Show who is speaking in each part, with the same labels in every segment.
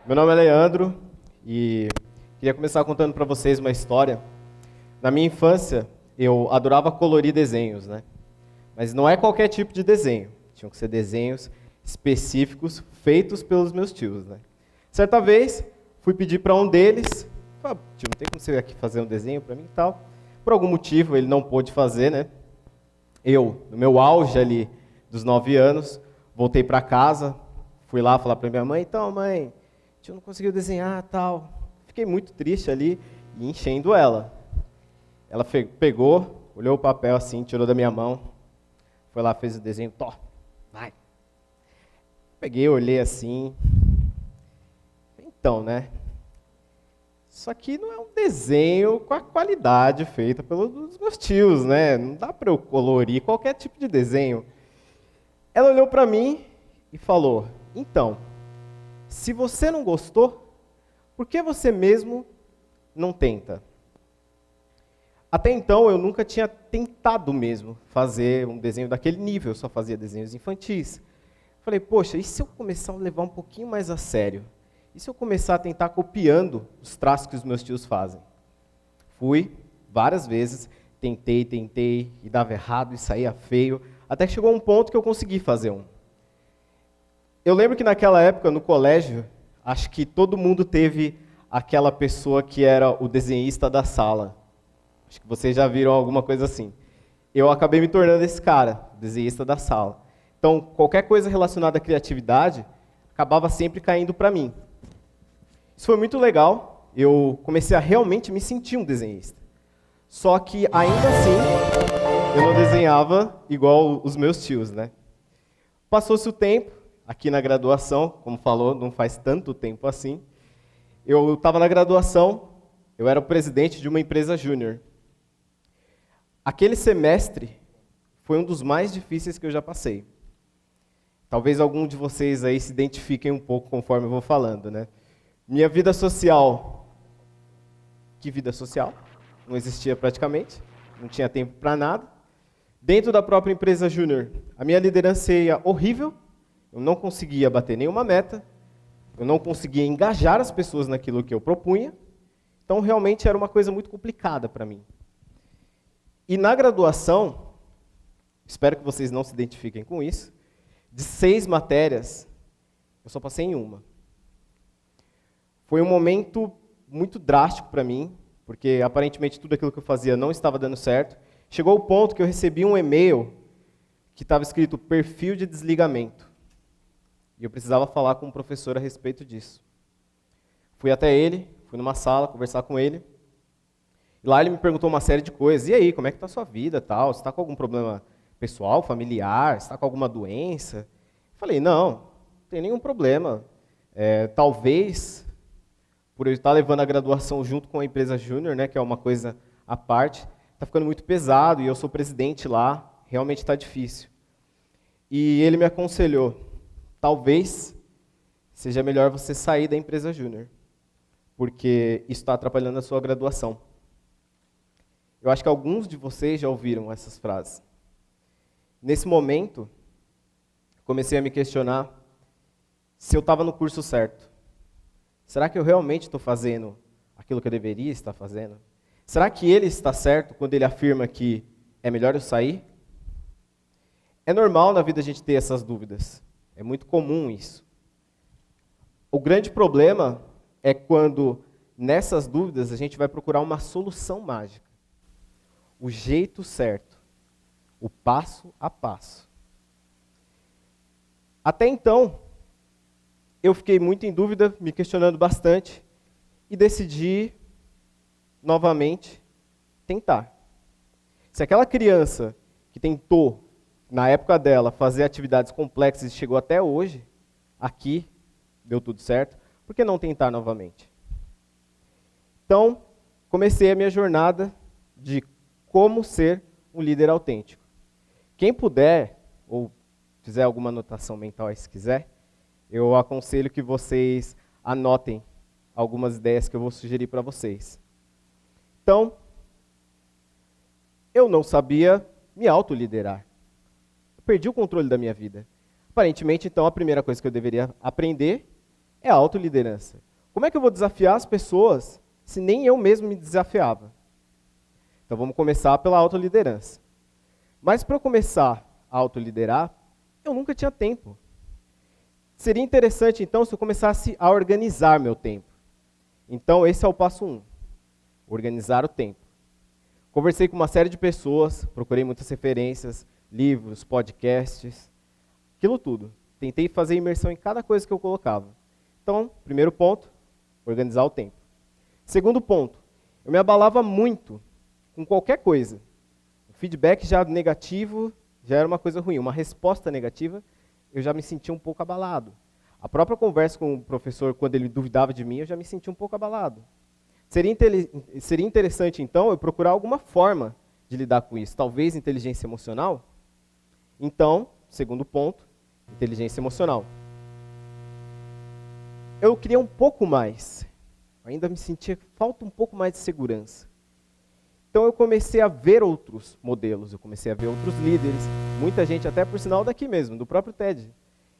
Speaker 1: Meu nome é Leandro e queria começar contando para vocês uma história. Na minha infância, eu adorava colorir desenhos, né? Mas não é qualquer tipo de desenho. Tinham que ser desenhos específicos feitos pelos meus tios, né? Certa vez, fui pedir para um deles, falei, tio, não tem como você aqui fazer um desenho para mim e tal. Por algum motivo, ele não pôde fazer, né? Eu, no meu auge ali dos 9 anos, voltei para casa, fui lá falar para minha mãe, então, mãe, tio não conseguiu desenhar tal. Fiquei muito triste ali e enchendo ela. Ela pegou, olhou o papel assim, tirou da minha mão, foi lá, fez o desenho, tó, vai. Peguei, olhei assim, então, né? Isso aqui não é um desenho com a qualidade feita pelos meus tios, né? Não dá para eu colorir qualquer tipo de desenho. Ela olhou para mim e falou, então, se você não gostou, por que você mesmo não tenta? Até então, eu nunca tinha tentado mesmo fazer um desenho daquele nível, eu só fazia desenhos infantis. Falei, poxa, e se eu começar a levar um pouquinho mais a sério? E se eu começar a tentar copiando os traços que os meus tios fazem? Fui várias vezes, tentei, e dava errado, e saía feio, até que chegou um ponto que eu consegui fazer um. Eu lembro que naquela época, no colégio, acho que todo mundo teve aquela pessoa que era o desenhista da sala. Acho que vocês já viram alguma coisa assim. Eu acabei me tornando esse cara, desenhista da sala. Então, qualquer coisa relacionada à criatividade acabava sempre caindo para mim. Isso foi muito legal, eu comecei a realmente me sentir um desenhista. Só que, ainda assim, eu não desenhava igual os meus tios, né? Passou-se o tempo, aqui na graduação, como falou, não faz tanto tempo assim, eu estava na graduação, eu era o presidente de uma empresa júnior. Aquele semestre foi um dos mais difíceis que eu já passei. Talvez algum de vocês aí se identifiquem um pouco conforme eu vou falando, né? Minha vida social, que vida social? Não existia praticamente, não tinha tempo para nada. Dentro da própria empresa júnior, a minha liderança ia horrível, eu não conseguia bater nenhuma meta, eu não conseguia engajar as pessoas naquilo que eu propunha, então realmente era uma coisa muito complicada para mim. E na graduação, espero que vocês não se identifiquem com isso, de 6 matérias, eu só passei em uma. Foi um momento muito drástico para mim, porque aparentemente tudo aquilo que eu fazia não estava dando certo. Chegou o ponto que eu recebi um e-mail que estava escrito perfil de desligamento. E eu precisava falar com o professor a respeito disso. Fui até ele, fui numa sala conversar com ele. E lá ele me perguntou uma série de coisas. E aí, como é que está a sua vida? Tal? Você está com algum problema pessoal, familiar? Você está com alguma doença? Falei, não tem nenhum problema. Talvez, por eu estar levando a graduação junto com a empresa júnior, né, que é uma coisa à parte, está ficando muito pesado e eu sou presidente lá, realmente está difícil. E ele me aconselhou, talvez seja melhor você sair da empresa júnior, porque isso está atrapalhando a sua graduação. Eu acho que alguns de vocês já ouviram essas frases. Nesse momento, comecei a me questionar se eu estava no curso certo. Será que eu realmente estou fazendo aquilo que eu deveria estar fazendo? Será que ele está certo quando ele afirma que é melhor eu sair? É normal na vida a gente ter essas dúvidas. É muito comum isso. O grande problema é quando, nessas dúvidas, a gente vai procurar uma solução mágica. O jeito certo. O passo a passo. Até então, eu fiquei muito em dúvida, me questionando bastante, e decidi, novamente, tentar. Se aquela criança que tentou, na época dela, fazer atividades complexas e chegou até hoje, aqui, deu tudo certo, por que não tentar novamente? Então, comecei a minha jornada de como ser um líder autêntico. Quem puder, ou fizer alguma anotação mental aí se quiser, eu aconselho que vocês anotem algumas ideias que eu vou sugerir para vocês. Então, eu não sabia me autoliderar. Eu perdi o controle da minha vida. Aparentemente, então, a primeira coisa que eu deveria aprender É a autoliderança. Como é que eu vou desafiar as pessoas se nem eu mesmo me desafiava? Então vamos começar pela autoliderança. Mas para eu começar a autoliderar, eu nunca tinha tempo. Seria interessante, então, se eu começasse a organizar meu tempo. Então, esse é o passo 1. Organizar o tempo. Conversei com uma série de pessoas, procurei muitas referências, livros, podcasts, aquilo tudo. Tentei fazer imersão em cada coisa que eu colocava. Então, primeiro ponto, organizar o tempo. Segundo ponto, eu me abalava muito com qualquer coisa. O feedback já negativo já era uma coisa ruim. Uma resposta negativa, eu já me sentia um pouco abalado. A própria conversa com o professor, quando ele duvidava de mim, eu já me sentia um pouco abalado. Seria interessante, então, eu procurar alguma forma de lidar com isso. Talvez inteligência emocional? Então, segundo ponto, inteligência emocional. Eu queria um pouco mais. Ainda me sentia falta um pouco mais de segurança. Então eu comecei a ver outros modelos, eu comecei a ver outros líderes, muita gente, até por sinal daqui mesmo, do próprio TED.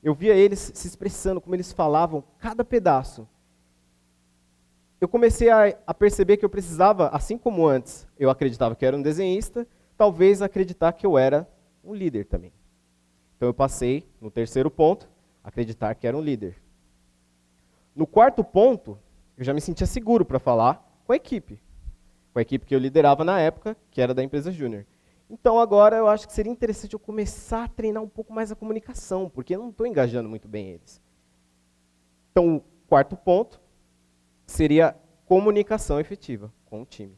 Speaker 1: Eu via eles se expressando, como eles falavam, cada pedaço. Eu comecei a perceber que eu precisava, assim como antes, eu acreditava que eu era um desenhista, talvez acreditar que eu era um líder também. Então eu passei, no terceiro ponto, acreditar que era um líder. No quarto ponto, eu já me sentia seguro para falar com a equipe que eu liderava na época, que era da empresa Júnior. Então agora eu acho que seria interessante eu começar a treinar um pouco mais a comunicação, porque eu não estou engajando muito bem eles. Então o quarto ponto seria comunicação efetiva com o time.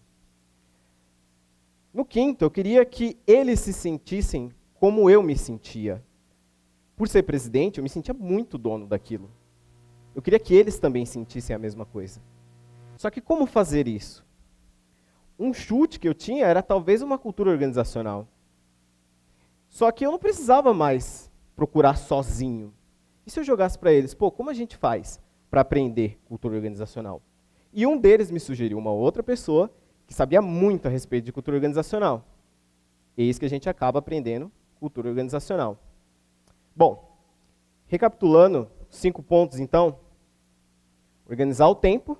Speaker 1: No quinto, eu queria que eles se sentissem como eu me sentia. Por ser presidente, eu me sentia muito dono daquilo. Eu queria que eles também sentissem a mesma coisa. Só que como fazer isso? Um chute que eu tinha era talvez uma cultura organizacional. Só que eu não precisava mais procurar sozinho. E se eu jogasse para eles, como a gente faz para aprender cultura organizacional? E um deles me sugeriu uma outra pessoa que sabia muito a respeito de cultura organizacional. Eis que a gente acaba aprendendo cultura organizacional. Bom, recapitulando, 5 pontos então. Organizar o tempo,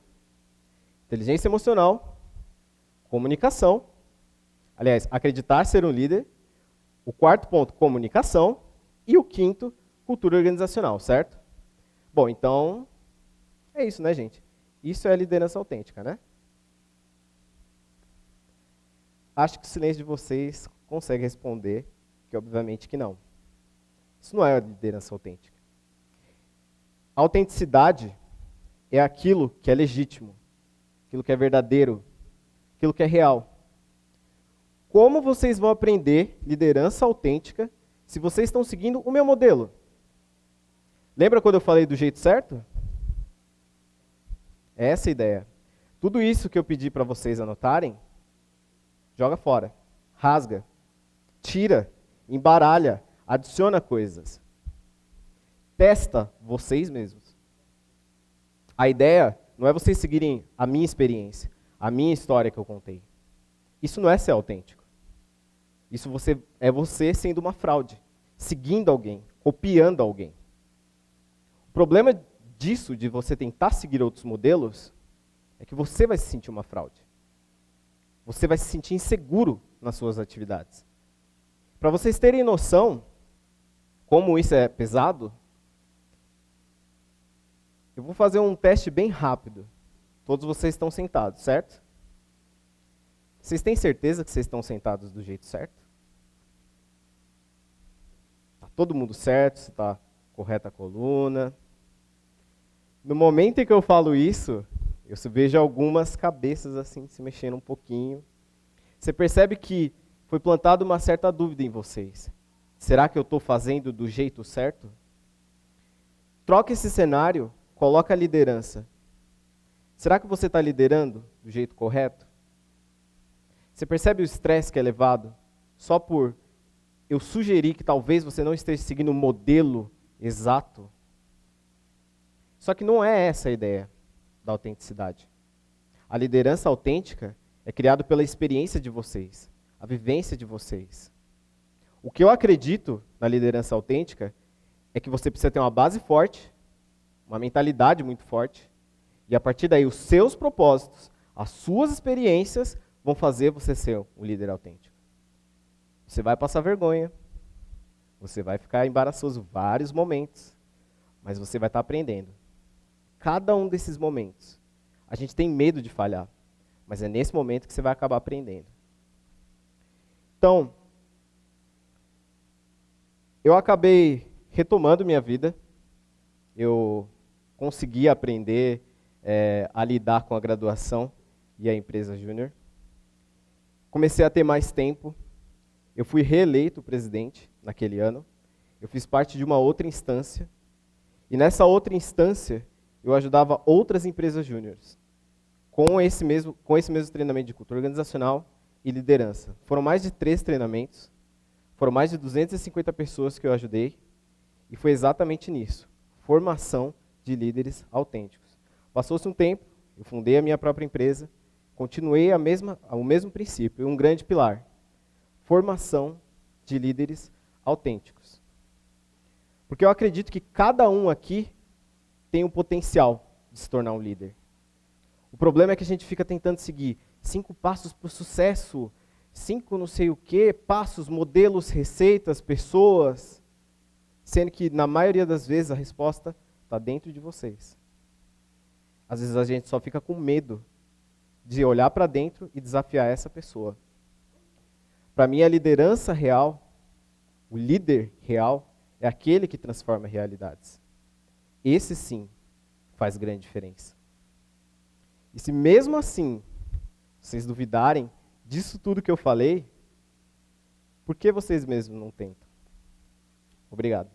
Speaker 1: inteligência emocional, comunicação, aliás, acreditar ser um líder. O quarto ponto, comunicação. E o quinto, cultura organizacional, certo? Bom, então, é isso, né, gente? Isso é liderança autêntica, né? Acho que o silêncio de vocês consegue responder, que obviamente que não. Isso não é liderança autêntica. A autenticidade é aquilo que é legítimo, aquilo que é verdadeiro, aquilo que é real. Como vocês vão aprender liderança autêntica se vocês estão seguindo o meu modelo? Lembra quando eu falei do jeito certo? É essa a ideia. Tudo isso que eu pedi para vocês anotarem, joga fora, rasga, tira, embaralha, adiciona coisas. Testa vocês mesmos. A ideia não é vocês seguirem a minha experiência, a minha história que eu contei. Isso não é ser autêntico. Isso é você sendo uma fraude, seguindo alguém, copiando alguém. O problema disso, de você tentar seguir outros modelos, é que você vai se sentir uma fraude. Você vai se sentir inseguro nas suas atividades. Para vocês terem noção como isso é pesado, eu vou fazer um teste bem rápido. Todos vocês estão sentados, certo? Vocês têm certeza que vocês estão sentados do jeito certo? Está todo mundo certo? Se está correta a coluna? No momento em que eu falo isso, eu vejo algumas cabeças assim se mexendo um pouquinho. Você percebe que foi plantada uma certa dúvida em vocês. Será que eu estou fazendo do jeito certo? Troca esse cenário, coloca a liderança. Será que você está liderando do jeito correto? Você percebe o estresse que é levado só por eu sugerir que talvez você não esteja seguindo o modelo exato? Só que não é essa a ideia da autenticidade. A liderança autêntica é criada pela experiência de vocês, a vivência de vocês. O que eu acredito na liderança autêntica é que você precisa ter uma base forte, uma mentalidade muito forte, e a partir daí os seus propósitos, as suas experiências vão fazer você ser um líder autêntico. Você vai passar vergonha, você vai ficar embaraçoso vários momentos, mas você vai estar aprendendo. Cada um desses momentos, a gente tem medo de falhar, mas é nesse momento que você vai acabar aprendendo. Então, eu acabei retomando minha vida, eu consegui aprender a lidar com a graduação e a empresa júnior. Comecei a ter mais tempo, eu fui reeleito presidente naquele ano, eu fiz parte de uma outra instância, e nessa outra instância eu ajudava outras empresas júniores com esse mesmo treinamento de cultura organizacional e liderança. Foram mais de 3 treinamentos, foram mais de 250 pessoas que eu ajudei, e foi exatamente nisso, formação de líderes autênticos. Passou-se um tempo, eu fundei a minha própria empresa, continuei o mesmo princípio, um grande pilar, formação de líderes autênticos. Porque eu acredito que cada um aqui tem o potencial de se tornar um líder. O problema é que a gente fica tentando seguir 5 passos para o sucesso, 5 não sei o quê, passos, modelos, receitas, pessoas, sendo que na maioria das vezes a resposta está dentro de vocês. Às vezes a gente só fica com medo de olhar para dentro e desafiar essa pessoa. Para mim, a liderança real, o líder real, é aquele que transforma realidades. Esse sim faz grande diferença. E se mesmo assim vocês duvidarem disso tudo que eu falei, por que vocês mesmos não tentam? Obrigado.